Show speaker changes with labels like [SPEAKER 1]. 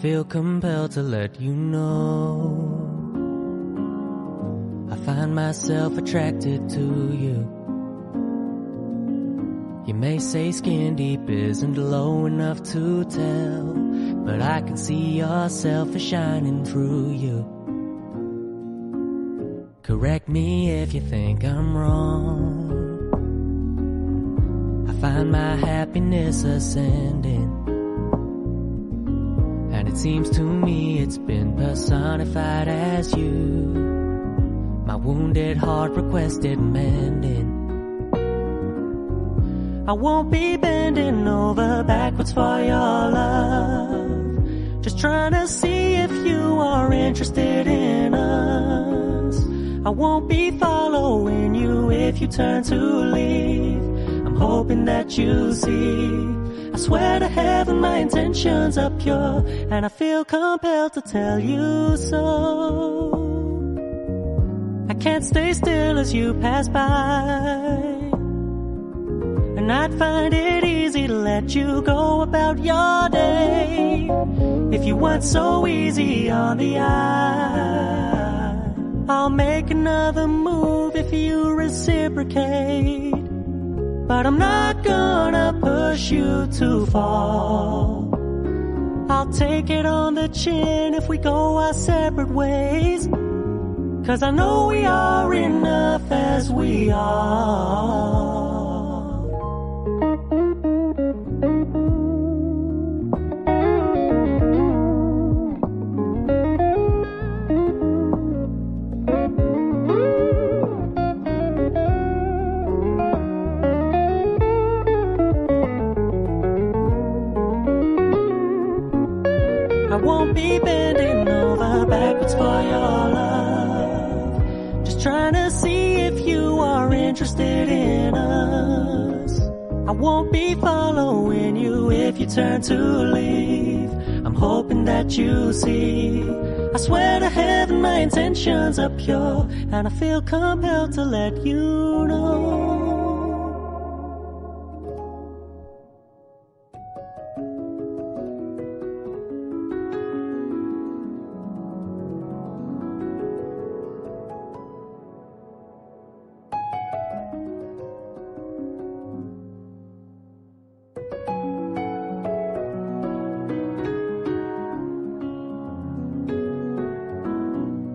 [SPEAKER 1] feel compelled to let you know I find myself attracted to you. You may say skin deep isn't low enough to tell, but I can see yourself as shining through you. Correct me if you think I'm wrong. I find my happiness ascending, and it seems to me it's been personified as you. My wounded heart requested mending. I won't be bending over backwards for your love, just trying to see if you are interested in us. I won't be following you if you turn to leave. I'm hoping that you see. I swear to heaven my intentions are pure, and I feel compelled to tell you so. I can't stay still as you pass by, and I'd find it easy to let you go about your day if you weren't so easy on the eye. I'll make another move if you reciprocate, but I'm not gonna push you too far. I'll take it on the chin if we go our separate ways, 'cause I know we are enough as we are. I won't be bending over backwards for your love, just trying to see if you are interested in us. I won't be following you if you turn to leave. I'm hoping that you see. I swear to heaven my intentions are pure, and I feel compelled to let you know.